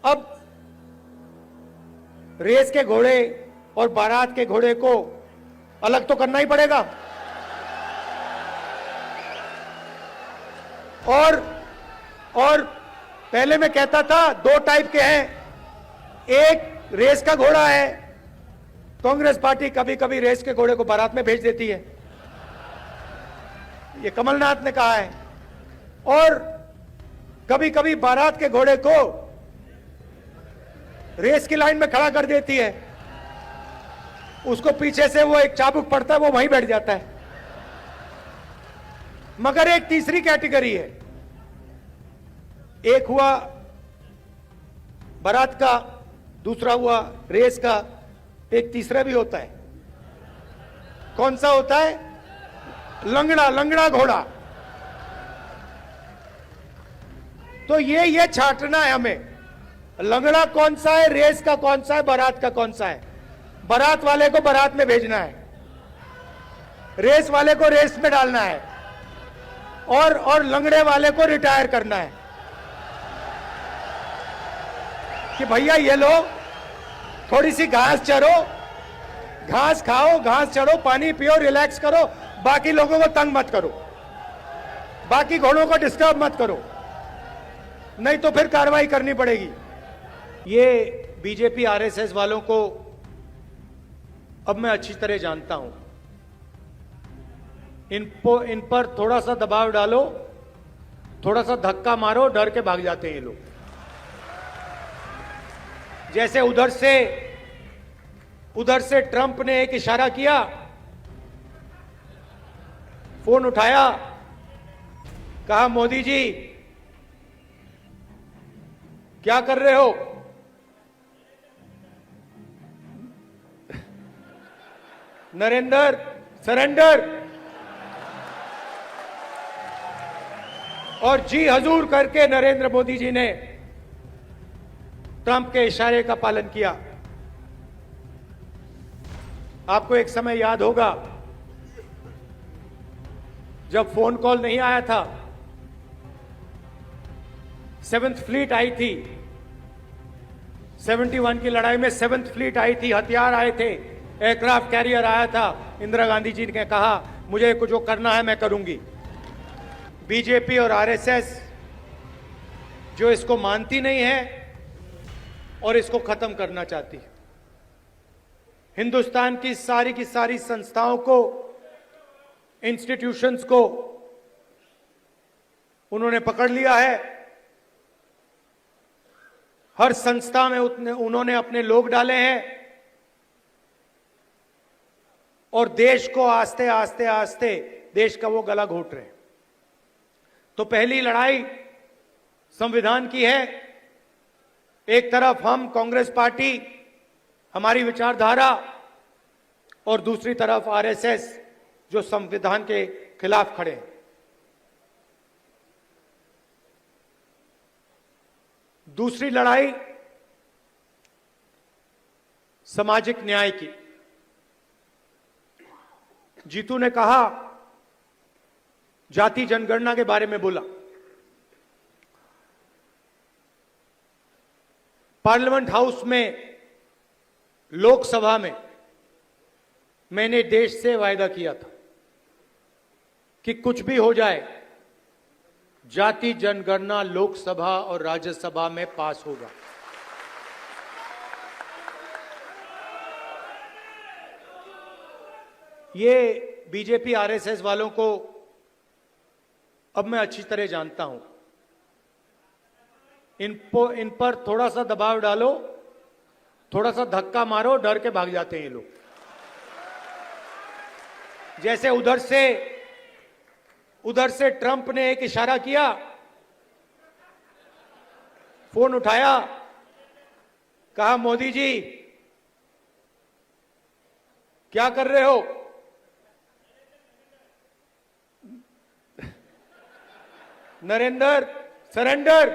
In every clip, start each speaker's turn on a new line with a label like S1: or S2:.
S1: अब रेस के घोड़े और बारात के घोड़े को अलग तो करना ही पड़ेगा। और पहले मैं कहता था दो टाइप के हैं, एक रेस का घोड़ा है, कांग्रेस पार्टी कभी कभी रेस के घोड़े को बारात में भेज देती है, ये कमलनाथ ने कहा है, और कभी कभी बारात के घोड़े को रेस की लाइन में खड़ा कर देती है, उसको पीछे से वो एक चाबुक पड़ता है, वो वहीं बैठ जाता है। मगर एक तीसरी कैटेगरी है, एक हुआ बारात का, दूसरा हुआ रेस का, एक तीसरा भी होता है। कौन सा होता है? लंगड़ा घोड़ा। तो ये छांटना है हमें, लंगड़ा कौन सा है, रेस का कौन सा है, बारात का कौन सा है। बारात वाले को बारात में भेजना है, रेस वाले को रेस में डालना है, और लंगड़े वाले को रिटायर करना है कि भैया ये लो, थोड़ी सी घास चरो, घास खाओ, घास चढ़ो, पानी पियो, रिलैक्स करो, बाकी लोगों को तंग मत करो, बाकी घोड़ों को डिस्टर्ब मत करो, नहीं तो फिर कार्रवाई करनी पड़ेगी। ये बीजेपी आरएसएस वालों को अब मैं अच्छी तरह जानता हूं, इन पर थोड़ा सा दबाव डालो, थोड़ा सा धक्का मारो, डर के भाग जाते हैं ये लोग। जैसे उधर से ट्रंप ने एक इशारा किया, फोन उठाया, कहा मोदी जी क्या कर रहे हो? नरेंद्र सरेंडर, और जी हजूर करके नरेंद्र मोदी जी ने ट्रंप के इशारे का पालन किया। आपको एक समय याद होगा जब फोन कॉल नहीं आया था, 7th फ्लीट आई थी, 71 की लड़ाई में 7th फ्लीट आई थी, हथियार आए थे, एयरक्राफ्ट कैरियर आया था। इंदिरा गांधी जी ने कहा मुझे कुछ जो करना है मैं करूंगी। बीजेपी और आरएसएस जो इसको मानती नहीं है और इसको खत्म करना चाहती है, हिंदुस्तान की सारी संस्थाओं को, इंस्टीट्यूशंस को उन्होंने पकड़ लिया है। हर संस्था में उन्होंने अपने लोग डाले हैं और देश को आस्ते आस्ते देश का वो गला घोट रहे हैं। तो पहली लड़ाई संविधान की है। एक तरफ हम कांग्रेस पार्टी, हमारी विचारधारा, और दूसरी तरफ आरएसएस जो संविधान के खिलाफ खड़े हैं। दूसरी लड़ाई सामाजिक न्याय की। जीतू ने कहा, जाति जनगणना के बारे में बोला। पार्लियामेंट हाउस में, लोकसभा में मैंने देश से वायदा किया था कि कुछ भी हो जाए, जाति जनगणना लोकसभा और राज्यसभा में पास होगा। ये बीजेपी आरएसएस वालों को अब मैं अच्छी तरह जानता हूं, इन पर थोड़ा सा दबाव डालो, थोड़ा सा धक्का मारो, डर के भाग जाते हैं ये लोग। जैसे उधर से ट्रंप ने एक इशारा किया, फोन उठाया, कहा मोदी जी क्या कर रहे हो? नरेंद्र सरेंडर,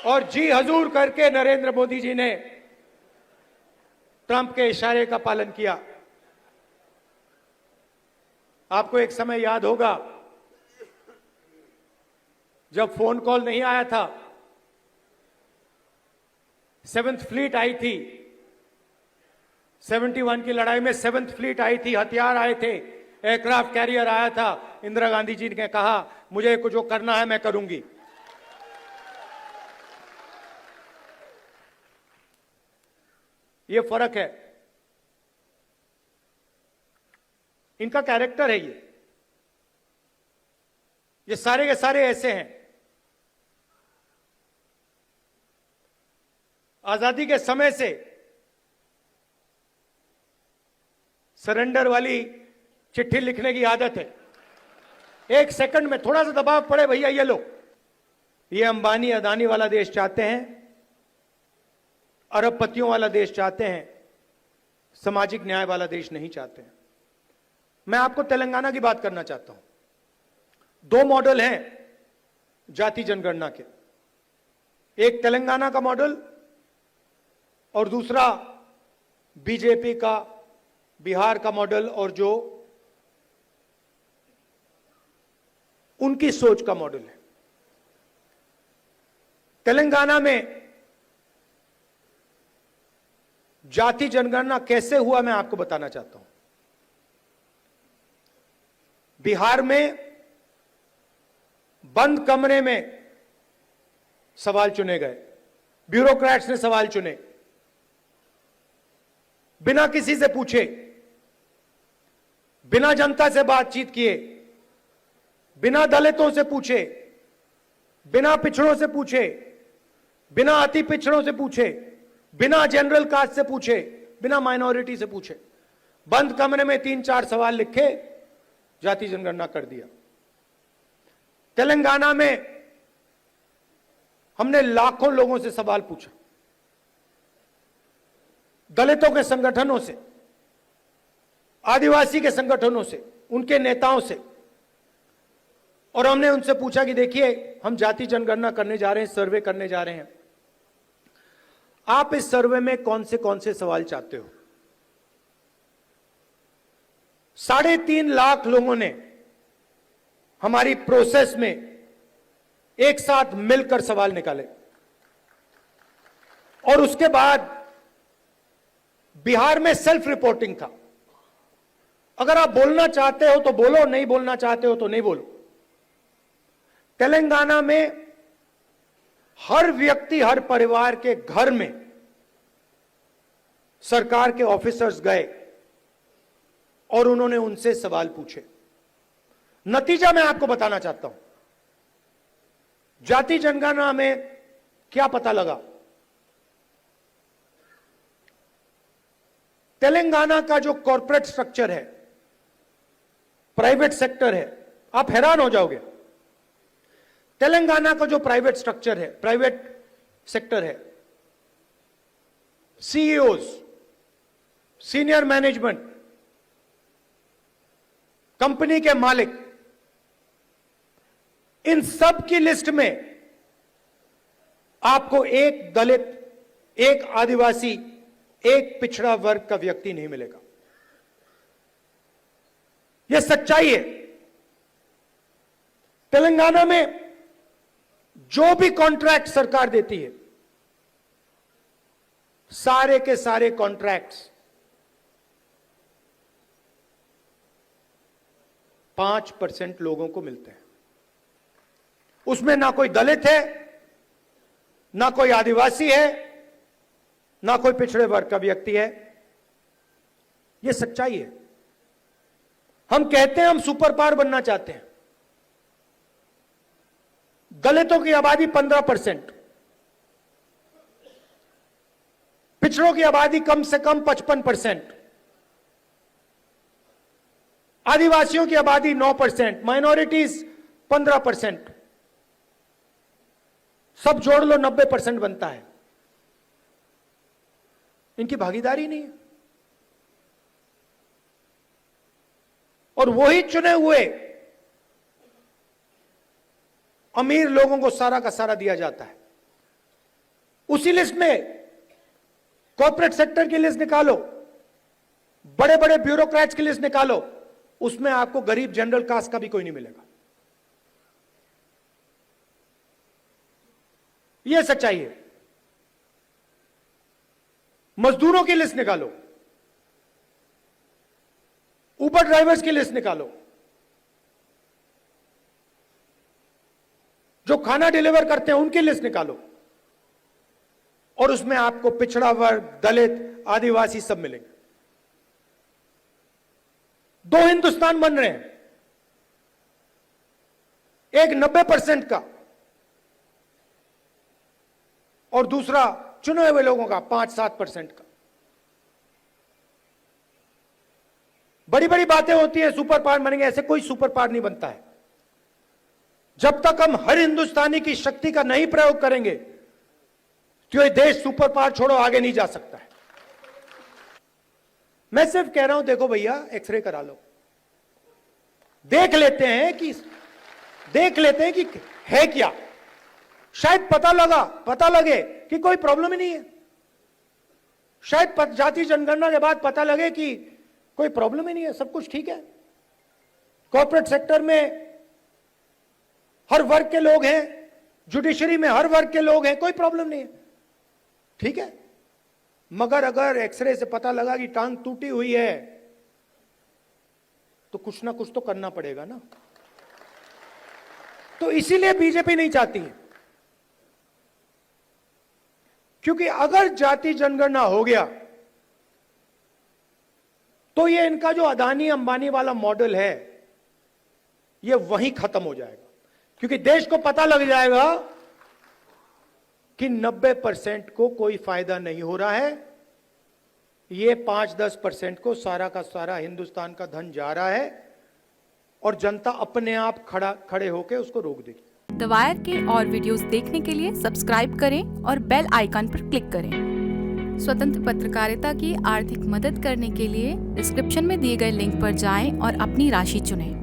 S1: और जी हजूर करके नरेंद्र मोदी जी ने ट्रंप के इशारे का पालन किया। आपको एक समय याद होगा जब फोन कॉल नहीं आया था, 7th फ्लीट आई थी, 71 की लड़ाई में 7th फ्लीट आई थी, हथियार आए थे, एयरक्राफ्ट कैरियर आया था, इंदिरा गांधी जी ने कहा मुझे कुछ जो करना है मैं करूंगी। ये फर्क है, इनका कैरेक्टर है। ये सारे के सारे ऐसे हैं। आजादी के समय से सरेंडर वाली चिट्ठी लिखने की आदत है। 1 सेकंड में थोड़ा सा दबाव पड़े, भैया ये लो। ये अंबानी अदानी वाला देश चाहते हैं, अरबपतियों वाला देश चाहते हैं, सामाजिक न्याय वाला देश नहीं चाहते हैं। मैं आपको तेलंगाना की बात करना चाहता हूं। 2 मॉडल हैं जाति जनगणना के, एक तेलंगाना का मॉडल और दूसरा बीजेपी का बिहार का मॉडल, और जो उनकी सोच का मॉडल है। तेलंगाना में जाति जनगणना कैसे हुआ मैं आपको बताना चाहता हूं। बिहार में बंद कमरे में सवाल चुने गए, ब्यूरोक्रेट्स ने सवाल चुने, बिना किसी से पूछे, बिना जनता से बातचीत किए, बिना दलितों से पूछे, बिना पिछड़ों से पूछे, बिना अति पिछड़ों से पूछे, बिना जनरल कास्ट से पूछे, बिना माइनॉरिटी से पूछे, बंद कमरे में 3-4 सवाल लिखे, जाति जनगणना कर दिया। तेलंगाना में हमने लाखों लोगों से सवाल पूछा, दलितों के संगठनों से, आदिवासी के संगठनों से, उनके नेताओं से, और हमने उनसे पूछा कि देखिए हम जाति जनगणना करने जा रहे हैं, सर्वे करने जा रहे हैं, आप इस सर्वे में कौन से सवाल चाहते हो। 3.5 लाख लोगों ने हमारी प्रोसेस में एक साथ मिलकर सवाल निकाले, और उसके बाद बिहार में सेल्फ रिपोर्टिंग था। अगर आप बोलना चाहते हो तो बोलो, नहीं बोलना चाहते हो तो नहीं बोलो। तेलंगाना में हर व्यक्ति, हर परिवार के घर में सरकार के ऑफिसर्स गए और उन्होंने उनसे सवाल पूछे। नतीजा मैं आपको बताना चाहता हूं। जाति जनगणना में क्या पता लगा। तेलंगाना का जो कॉर्पोरेट स्ट्रक्चर है, प्राइवेट सेक्टर है, आप हैरान हो जाओगे। तेलंगाना का जो प्राइवेट स्ट्रक्चर है, प्राइवेट सेक्टर है, सीईओज, सीनियर मैनेजमेंट, कंपनी के मालिक, इन सब की लिस्ट में आपको एक दलित, एक आदिवासी, एक पिछड़ा वर्ग का व्यक्ति नहीं मिलेगा। यह सच्चाई है। तेलंगाना में जो भी कॉन्ट्रैक्ट सरकार देती है, सारे के सारे कॉन्ट्रैक्ट्स 5% लोगों को मिलते हैं। उसमें ना कोई दलित है, ना कोई आदिवासी है, ना कोई पिछड़े वर्ग का व्यक्ति है। यह सच्चाई है। हम कहते हैं हम सुपर पावर बनना चाहते हैं। दलितों की आबादी 15%, पिछड़ों की आबादी कम से कम 55%, आदिवासियों की आबादी 9%, माइनॉरिटीज 15%, सब जोड़ लो 90% बनता है। इनकी भागीदारी नहीं है। और वही चुने हुए अमीर लोगों को सारा का सारा दिया जाता है। उसी लिस्ट में कॉर्पोरेट सेक्टर की लिस्ट निकालो, बड़े बड़े ब्यूरोक्रेट्स की लिस्ट निकालो, उसमें आपको गरीब जनरल कास्ट का भी कोई नहीं मिलेगा। यह सच्चाई है। मजदूरों की लिस्ट निकालो, उबर ड्राइवर्स की लिस्ट निकालो, जो खाना डिलीवर करते हैं उनकी लिस्ट निकालो, और उसमें आपको पिछड़ा वर्ग, दलित, आदिवासी सब मिलेंगे। दो हिंदुस्तान बन रहे हैं, एक 90% का और दूसरा चुने हुए लोगों का 5-7% का। बड़ी बड़ी बातें होती हैं सुपर पावर बनेंगे, ऐसे कोई सुपर पावर नहीं बनता है। जब तक हम हर हिंदुस्तानी की शक्ति का नहीं प्रयोग करेंगे तो ये देश सुपर पावर छोड़ो आगे नहीं जा सकता है। मैं सिर्फ कह रहा हूं, देखो भैया एक्सरे करा लो, देख लेते हैं कि है क्या, शायद पता लगे कि कोई प्रॉब्लम ही नहीं है। शायद जाति जनगणना के बाद पता लगे कि कोई प्रॉब्लम ही नहीं है, सब कुछ ठीक है। कॉर्पोरेट सेक्टर में हर वर्ग के लोग हैं, जुडिशरी में हर वर्ग के लोग हैं, कोई प्रॉब्लम नहीं है, ठीक है। मगर अगर एक्सरे से पता लगा कि टांग टूटी हुई है तो कुछ ना कुछ तो करना पड़ेगा ना। तो इसीलिए बीजेपी नहीं चाहती है, क्योंकि अगर जाति जनगणना हो गया तो ये इनका जो अदानी अंबानी वाला मॉडल है ये वहीं खत्म हो जाएगा, क्योंकि देश को पता लग जाएगा कि 90% को कोई फायदा नहीं हो रहा है, ये 5-10% को सारा का सारा हिंदुस्तान का धन जा रहा है और जनता अपने आप खड़े होकर उसको रोक देगी।
S2: द वायर के और वीडियोस देखने के लिए सब्सक्राइब करें और बेल आइकन पर क्लिक करें। स्वतंत्र पत्रकारिता की आर्थिक मदद करने के लिए डिस्क्रिप्शन में दिए गए लिंक पर जाएं और अपनी राशि चुनें।